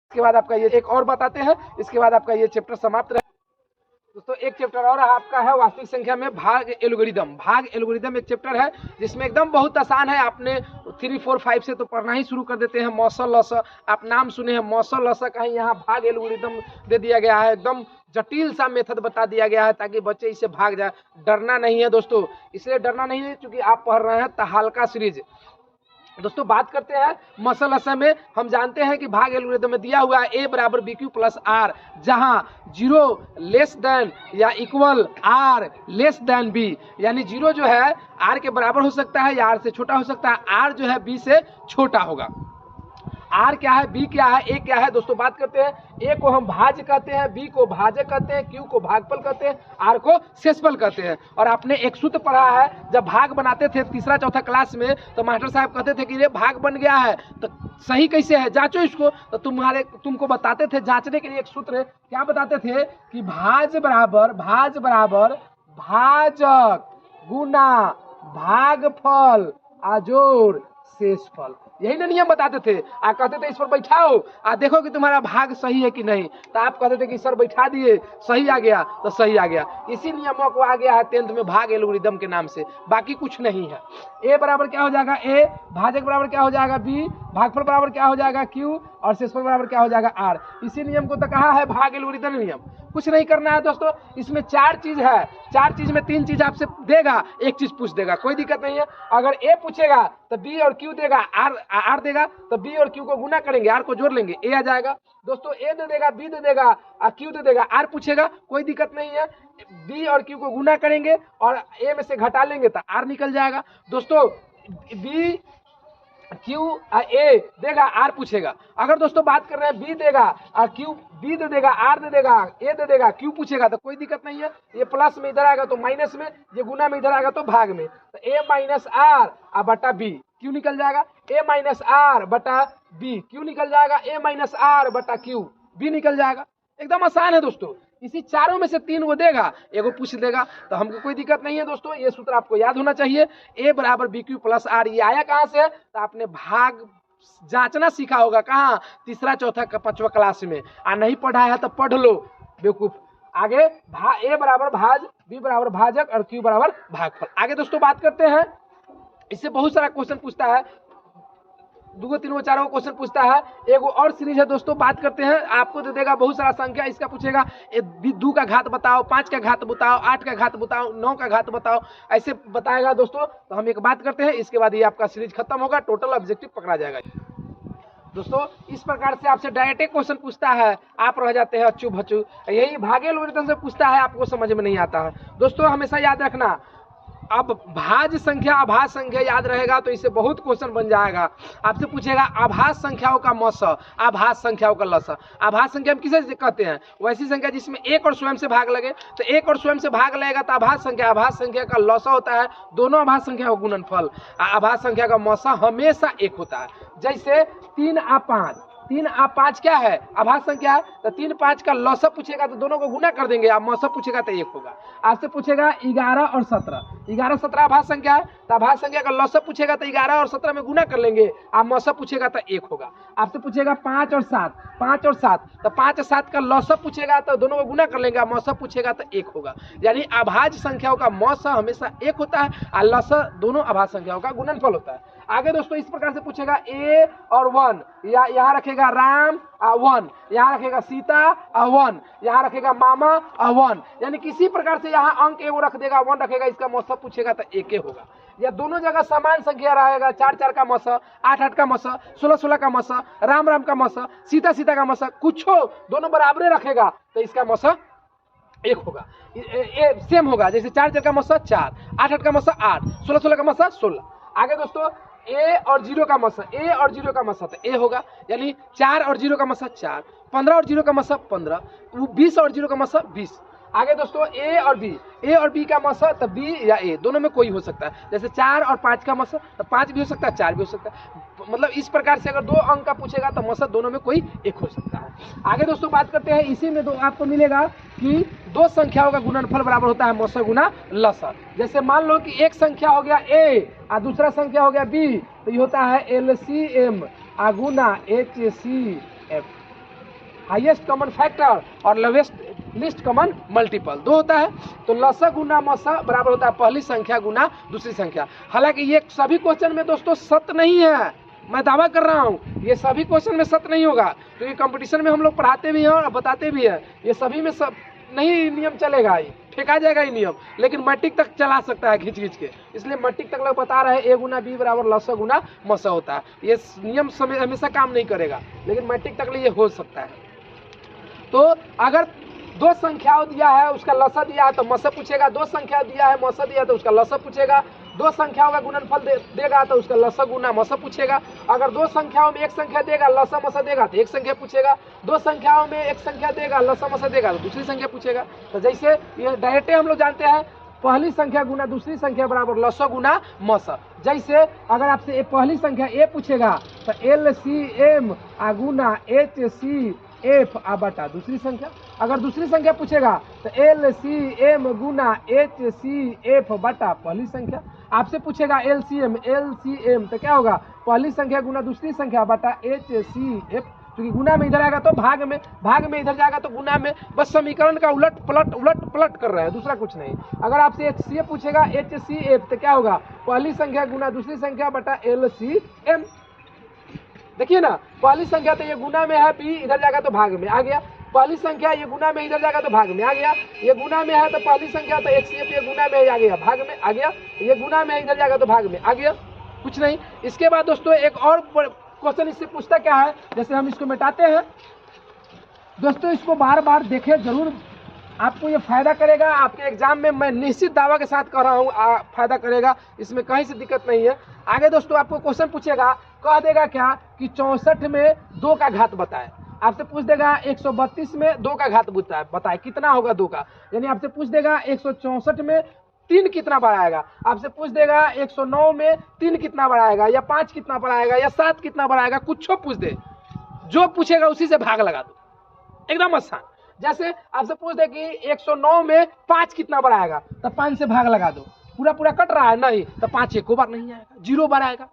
इसके बाद आपका ये एक और बताते हैं, इसके बाद आपका ये चैप्टर समाप्त रहे। दोस्तों एक चैप्टर और आपका है वास्तविक संख्या में भाग एल्गोरिदम। भाग एल्गोरिदम एक चैप्टर है जिसमें एकदम बहुत आसान है, आपने 3, 4, 5 से तो पढ़ना ही शुरू कर देते हैं। मौसल लौसल आप नाम सुने हैं, मौसल लौसल कहीं यहाँ भाग एल्गोरिदम दे दिया गया है, एकदम जटिल सा मेथड बता दिया गया है ताकि बच्चे इससे भाग जाए। डरना नहीं है दोस्तों, इसलिए डरना नहीं है क्योंकि आप पढ़ रहे हैं तहालका सीरीज। दोस्तों बात करते हैं मसल असल में, हम जानते हैं कि भाग एल्गोरिथम में दिया हुआ है a बराबर बी क्यू प्लस आर, जहां 0 लेस देन या equal r less than b, यानी 0 जो है r के बराबर हो सकता है या r से छोटा हो सकता है, r जो है b से छोटा होगा। आर क्या है, बी क्या है, ए क्या है। दोस्तों बात करते हैं, ए को हम भाज्य कहते हैं, बी को भाजक कहते हैं, क्यू को भागफल कहते हैं, आर को शेषफल कहते हैं। और आपने एक सूत्र पढ़ा है, जब भाग बनाते थे 3रा 4था क्लास में तो मास्टर साहब कहते थे कि ये भाग बन गया है तो सही कैसे है, जांचो इसको। तो तुमको बताते थे जांचने के लिए एक सूत्र क्या बताते थे कि भाज बराबर भाजक गुना भागफल आजोड़ शेषफल, यही ना नियम बताते थे। आप कहते थे इस पर बैठाओ देखो कि तुम्हारा भाग सही है कि नहीं, तो आप कहते थे कि सर बैठा दिए, सही आ गया तो सही आ गया। इसी नियमों को आ गया है 10th में भाग एल्गोरिदम के नाम से, बाकी कुछ नहीं है। ए बराबर क्या हो जाएगा ए, भाजक बराबर क्या हो जाएगा बी, भागफल बराबर क्या हो जाएगा क्यू और शेषफल बराबर क्या हो जाएगा आर। इसी नियम को तो कहा है भाग एल्गोरिदम नियम। कुछ नहीं करना है दोस्तों, इसमें 4 चीज है, 4 चीज में 3 चीज आपसे देगा, 1 चीज पूछ देगा, कोई दिक्कत नहीं है। अगर ए पूछेगा तो बी और क्यू देगा, आर देगा तो बी और क्यू को गुना करेंगे, आर को जोड़ लेंगे, ए आ जाएगा। दोस्तों ए दे देगा, बी दे देगा और क्यू दे देगा, आर पूछेगा, कोई दिक्कत नहीं है। बी और क्यू को गुना करेंगे और ए में से घटा लेंगे तो आर निकल जाएगा। दोस्तों बी क्यू ए देगा, आर पूछेगा। अगर दोस्तों बात कर रहे हैं बी देगा और क्यू, बी दे देगा, आर दे देगा, ए दे देगा, क्यू पूछेगा तो कोई दिक्कत नहीं है। ये प्लस में इधर आएगा तो माइनस में, ये गुना में इधर आएगा तो भाग में, तो ए माइनस आर बटा बी क्यू निकल जाएगा, ए माइनस आर बटा बी क्यू निकल जाएगा, ए माइनस आर बटा क्यू बी निकल जाएगा। एकदम आसान है दोस्तों, इसी चारों में से 3 वो देगा, एगो पूछ देगा, तो हमको कोई दिक्कत नहीं है। दोस्तों ये सूत्र आपको याद होना चाहिए, ए बराबर बी क्यू प्लस आर। ये आया कहाँ से, तो आपने भाग जांचना सीखा होगा कहाँ, 3रा 4था 5वां क्लास में। नहीं पढ़ा है तो पढ़ लो बेवकूफ। आगे ए बराबर भाज, बी बराबर भाजक और क्यू बराबर भागफल। आगे दोस्तों बात करते हैं, इससे बहुत सारा क्वेश्चन पूछता है, 2, 3, 4 क्वेश्चन पूछता है। एक और सीरीज है दोस्तों, बात करते हैं, आपको दे देगा बहुत सारा संख्या, इसका पूछेगा 2 का घात बताओ, 5 का घात बताओ, 8 का घात बताओ, 9 का घात बताओ, ऐसे बताएगा दोस्तों। तो हम एक बात करते हैं, इसके बाद ये आपका सीरीज खत्म होगा, टोटल ऑब्जेक्टिव पकड़ा जाएगा। दोस्तों इस प्रकार से आपसे डायरेक्ट क्वेश्चन पूछता है, आप रह जाते हैं अच्चू भच्चू। यही भागे एल्गोरिथम से पूछता है, आपको समझ में नहीं आता है। दोस्तों हमेशा याद रखना, अब भाज संख्या आभास संख्या याद रहेगा तो इससे बहुत क्वेश्चन बन जाएगा। आपसे पूछेगा आभास संख्याओं का मस, आभास संख्याओं का लस। आभास संख्या हम किसे कहते हैं, वैसी संख्या जिसमें एक और स्वयं से भाग लगे, तो एक और स्वयं से भाग लगेगा तो आभास संख्या का लसा होता है, दोनों आभास संख्या का गुणनफल। आभास संख्या का मसा हमेशा 1 होता है। जैसे 3 और 5, 3 और 5 क्या है, आभास संख्या है, तो 3, 5 का लौसा पूछेगा तो दोनों को गुना कर देंगे, आप मौसा पूछेगा तो 1 होगा। आपसे पूछेगा 11 और 17, 11 17 आभास संख्या है, तो आभास संख्या का लौसा पूछेगा तो 11 और 17 में गुना कर लेंगे, आप मौसा पूछेगा तो 1 होगा। आपसे पूछेगा 5 और 7, 5 और 7, तो 5 और 7 का लौसा पूछेगा तो दोनों को गुना कर लेंगे, आप मौसा पूछेगा तो 1 होगा। यानी आभाज्य संख्याओं का मौसा हमेशा 1 होता है और लौसा दोनों आभास संख्याओं का गुणनफल होता है। आगे दोस्तों इस प्रकार से पूछेगा ए और 1, या यहाँ रखेगा राम 1, यहाँ रखेगा सीता 1, यहाँ रखेगा मामा 1, यानी किसी प्रकार से यहाँ अंक एगो रख देगा, 1 रखेगा, इसका मौसा पूछेगा तो 1 होगा। या दोनों जगह समान संख्या रहेगा, 4 4 का मौसा, 8 8 का मौसा, 16 16 का मौसा, राम राम का मौसा, सीता सीता का मौसा, कुछ हो दोनों बराबर रखेगा तो इसका मौसा 1 होगा, सेम होगा। जैसे 4 4 का मौसा 4, 8 8 का मौसा 8, 16 16 का मौसा 16। आगे दोस्तों ए और 0 का मसा, ए और 0 का मसा तो ए होगा, यानी 4 और 0 का मसा 4, 15 और 0 का मसा 15, 20 और 0 का मसा 20। आगे दोस्तों ए और बी का मसा तो बी या ए दोनों में कोई हो सकता है। जैसे 4 और 5 का मसा तो 5 भी हो सकता है, 4 भी हो सकता है। मतलब इस प्रकार से अगर 2 अंक का पूछेगा तो मसा दोनों में कोई एक हो सकता है। आगे दोस्तों बात करते हैं, इसी में आपको मिलेगा कि 2 संख्याओं का गुणनफल बराबर होता है मौसा गुना लसा। जैसे मान लो कि एक संख्या हो गया ए और दूसरा संख्या हो गया बी, तो ये होता है LCM गुना HCF। हाईएस्ट कॉमन फैक्टर और लिस्ट कॉमन मल्टीपल, दो होता है। तो लसा गुना मसा बराबर होता है पहली संख्या गुना दूसरी संख्या। हालांकि ये सभी क्वेश्चन में दोस्तों सत्य नहीं है, मैं दावा कर रहा हूँ ये सभी क्वेश्चन में सत्य नहीं होगा, क्योंकि कंपटीशन में हम लोग पढ़ाते भी हैं और बताते भी हैं, ये सभी में सब नहीं नियम चलेगा, ये फेंका जाएगा ये नियम, लेकिन मैट्रिक तक चला सकता है खींच खींच के। इसलिए मैट्रिक तक लोग बता रहे हैं ए गुना बी बराबर लसा गुना मसा होता है। ये नियम हमेशा काम नहीं करेगा, लेकिन मैट्रिक तक ये हो सकता है। तो अगर दो संख्याओं दिया है उसका लसा दिया है तो मसा पूछेगा, दो संख्या दिया है मसा दिया है तो उसका लसा पूछेगा, दो संख्याओं का गुणनफल देगा तो उसका लसा गुना मसा पूछेगा। अगर दो संख्याओं में एक संख्या देगा लसा मसा देगा तो एक संख्या पूछेगा, दो संख्याओं में एक संख्या देगा लसा मसा देगा तो दूसरी संख्या पूछेगा। तो जैसे ये डायरेक्ट हम लोग जानते हैं पहली संख्या गुना दूसरी संख्या बराबर लसा गुना मसा। जैसे अगर आपसे पहली संख्या ए पूछेगा तो LCM गुना HCF बटा दूसरी संख्या। अगर दूसरी संख्या पूछेगा तो LCM गुना HCF बटा पहली संख्या। आपसे पूछेगा LCM तो क्या होगा पहली संख्या गुना दूसरी संख्या बटा HCF, क्योंकि गुना में इधर आएगा तो भाग में इधर जाएगा तो गुना में, बस समीकरण का उलट पलट कर रहे हैं, दूसरा कुछ नहीं। अगर आपसे HCF पूछेगा HCF तो क्या होगा पहली संख्या गुना दूसरी संख्या बटा LCM। देखिए ना, पहली संख्या तो ये गुना में है, बी इधर जाएगा तो भाग में आ गया, पहली संख्या ये गुना में इधर जाएगा तो भाग में आ गया, ये गुना में है तो पहली संख्या तो HCF ये गुना में आ गया भाग में आ गया, ये गुना में इधर जाएगा तो भाग में आ गया, कुछ नहीं। इसके बाद दोस्तों एक और क्वेश्चन इससे पूछता क्या है, जैसे हम इसको मिटाते हैं दोस्तों, इसको बार बार देखें जरूर, आपको ये फायदा करेगा आपके एग्जाम में, मैं निश्चित दावा के साथ कह रहा हूँ फायदा करेगा, इसमें कहीं से दिक्कत नहीं है। आगे दोस्तों आपको क्वेश्चन पूछेगा, कह देगा क्या कि 64 में 2 का घात बताए, आपसे पूछ देगा 132 में 2 का घात बताए कितना होगा 2 का, यानी आपसे पूछ देगा 164 में 3 कितना बढ़ाएगा, आपसे पूछ देगा 109 में 3 कितना बढ़ाएगा, या 5 कितना बढ़ाएगा, या 7 कितना बढ़ाएगा, कुछ पूछ दे, जो पूछेगा उसी से भाग लगा दो, एकदम आसान। जैसे आपसे पूछ दे कि 109 में 5 कितना बढ़ाएगा तो 5 से भाग लगा दो, पूरा कट रहा है नहीं तो 5 एक बार नहीं आएगा, 0 बार आएगा।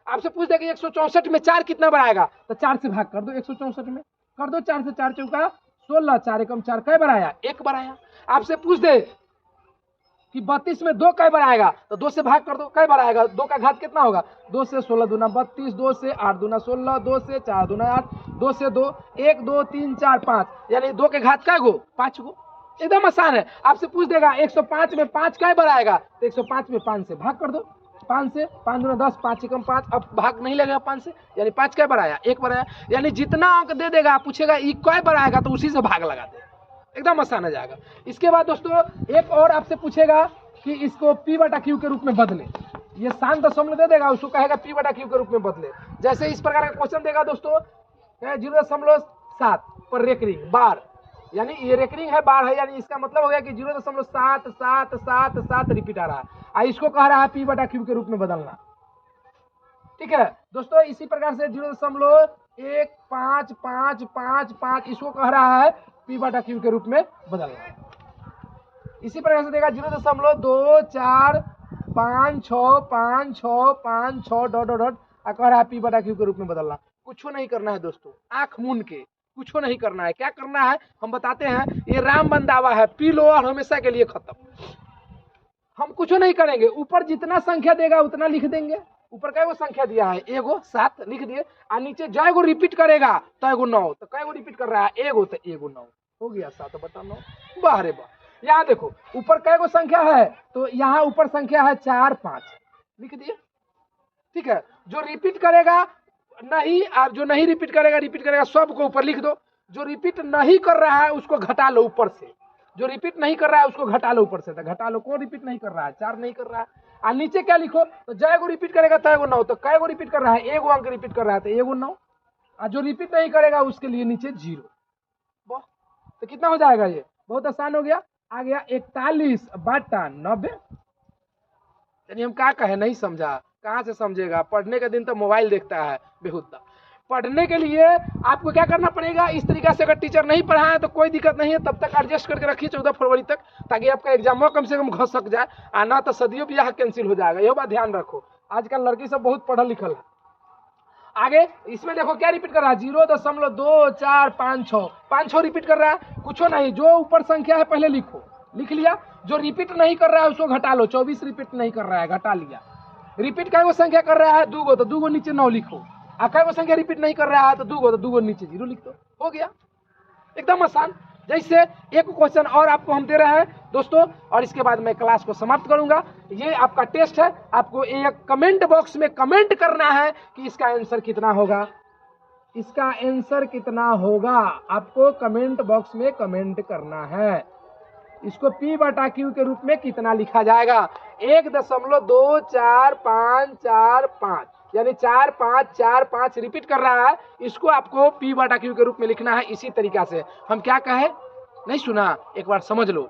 आपसे पूछ दे कि 164 में 4 कितना बढ़ाएगा तो 4 से भाग कर दो, 164 में कर दो, 4 से 4 चौका 16, 4 एकम 4 कै बार आया, 1 बार आया। आपसे पूछ दे कि 32 में 2 कै बार आएगा तो 2 से भाग कर दो, कै बार आएगा, 2 का घात कितना होगा, 2 से 16 दूना 32, 2 से 8 दूना 16, 2 से 4 दूना 8, 2 से 2 1 2 3 4 5, यानी 2 के घात कै गो 5 गो, एकदम आसान है। आपसे पूछ देगा 105 में 5 कै बार आएगा तो 105 में 5 से भाग कर दो, 5 से 5 दूना 10, 5 एकम 5, अब भाग नहीं लगेगा 5 से, यानी 5 कै बार आया, 1 बार आया, यानी जितना अंक दे देगा पूछेगा ये कै बार आएगा तो उसी से भाग लगा दे, एकदम आसान हो जाएगा। इसके बाद दोस्तों एक और आपसे पूछेगा कि इसको P बटा Q के रूप में बदले, ये शांत दशमलव दे देगा, उसको कहेगा P बटा Q के रूप में बदले। जैसे इस प्रकार का क्वेश्चन देगा दोस्तों 0.7 पर रेकरिंग बार, यानी ये रेकरिंग है बार है, यानी इसका मतलब हो गया कि 0.77777 रिपीट आ रहा है, इसको कह रहा है P बटा Q के रूप में बदलना, ठीक है दोस्तों। इसी प्रकार से 0.155555 इसको कह रहा है P बटा Q के रूप में बदलना। इसी प्रकार से देगा 0.24565656 डॉट कह रहा है P बटा Q के रूप में बदलना। कुछ नहीं करना है दोस्तों, आंख मूंद के कुछ नहीं करना है, क्या करना है हम बताते हैं, ये रामबन दावा है, पी लो और हमेशा के लिए खत्म। हम कुछ नहीं करेंगे, ऊपर जितना संख्या देगा उतना लिख देंगे, ऊपर कै गो संख्या दिया है, एगो 7 लिख दिए, और नीचे जय गो रिपीट करेगा तो एगो 9, तो कै गो रिपीट कर रहा है, एगो तो एगो 9 हो गया, 7 बटा 9, वाह रे वाह। यहाँ देखो ऊपर कै गो संख्या है, तो यहाँ ऊपर संख्या है 4 5 लिख दिए, ठीक है। जो रिपीट करेगा नहीं, और जो नहीं रिपीट करेगा सबको ऊपर लिख दो, जो रिपीट नहीं कर रहा है उसको घटा लो ऊपर से, जो रिपीट नहीं कर रहा है उसको घटा लो ऊपर से, तो घटा लो, कौन रिपीट नहीं कर रहा है, 4 नहीं कर रहा है, और नीचे क्या लिखो, तो जय गो रिपीट करेगा तो एगो 9, तो कै गो रिपीट कर रहा है, एगो अंक रिपीट कर रहा है तो एगो 9, और जो रिपीट नहीं करेगा उसके लिए नीचे 0, वाह। तो कितना हो जाएगा, ये बहुत आसान हो गया, आ गया 41 बटा 90। यानी हम क्या कहे, नहीं समझा, कहाँ से समझेगा, पढ़ने के दिन तो मोबाइल देखता है बेहुदा। पढ़ने के लिए आपको क्या करना पड़ेगा, इस तरीका से, अगर टीचर नहीं पढ़ाए तो कोई दिक्कत नहीं है, तब तक एडजस्ट करके रखिए 14 फरवरी तक, ताकि आपका एग्जाम कम से कम घस सक जाए, और ना तो सदियों ब्याह कैंसिल हो जाएगा, यह बात ध्यान रखो। आजकल लड़की सब बहुत पढ़ल लिखल है, आगे इसमें देखो क्या रिपीट कर रहा है, 0.245 5 रिपीट कर रहा है, कुछ नहीं, जो ऊपर संख्या है पहले लिखो, लिख लिया। जो रिपीट नहीं कर रहा है उसको घटा लो, 24 रिपीट नहीं कर रहा है, घटा लिया। रिपीट कै गो संख्या कर रहा है, 2 गो, तो 2 गो नीचे 9 लिखो। आ कै गो संख्या रिपीट नहीं कर रहा है, तो 2 गो, तो 2 गो नीचे 0 लिख दो, हो गया, एकदम आसान। जैसे एक क्वेश्चन और आपको हम दे रहे हैं दोस्तों, और इसके बाद मैं क्लास को समाप्त करूंगा। ये आपका टेस्ट है, आपको एक कमेंट बॉक्स में कमेंट करना है कि इसका आंसर कितना होगा, इसका आंसर कितना होगा, आपको कमेंट बॉक्स में कमेंट करना है। इसको P/Q के रूप में कितना लिखा जाएगा, 1.244545, यानी 4545 रिपीट कर रहा है, इसको आपको P/Q के रूप में लिखना है। इसी तरीका से हम क्या कहे, नहीं सुना, एक बार समझ लो।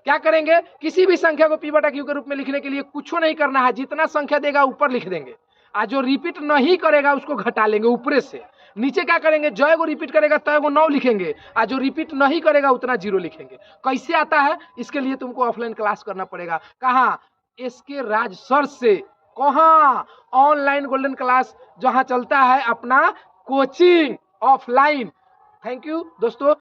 क्या करेंगे, किसी भी संख्या को P/Q के रूप में लिखने के लिए कुछ नहीं करना है, जितना संख्या देगा ऊपर लिख देंगे, आज जो रिपीट नहीं करेगा उसको घटा लेंगे ऊपरे से। नीचे क्या करेंगे, जय को रिपीट करेगा तय को 9 लिखेंगे, आज जो रिपीट नहीं करेगा उतना 0 लिखेंगे। कैसे आता है, इसके लिए तुमको ऑफलाइन क्लास करना पड़ेगा। कहाँ, इसके राज सर से, कहाँ, ऑनलाइन गोल्डन क्लास जहां चलता है अपना कोचिंग ऑफलाइन। थैंक यू दोस्तों।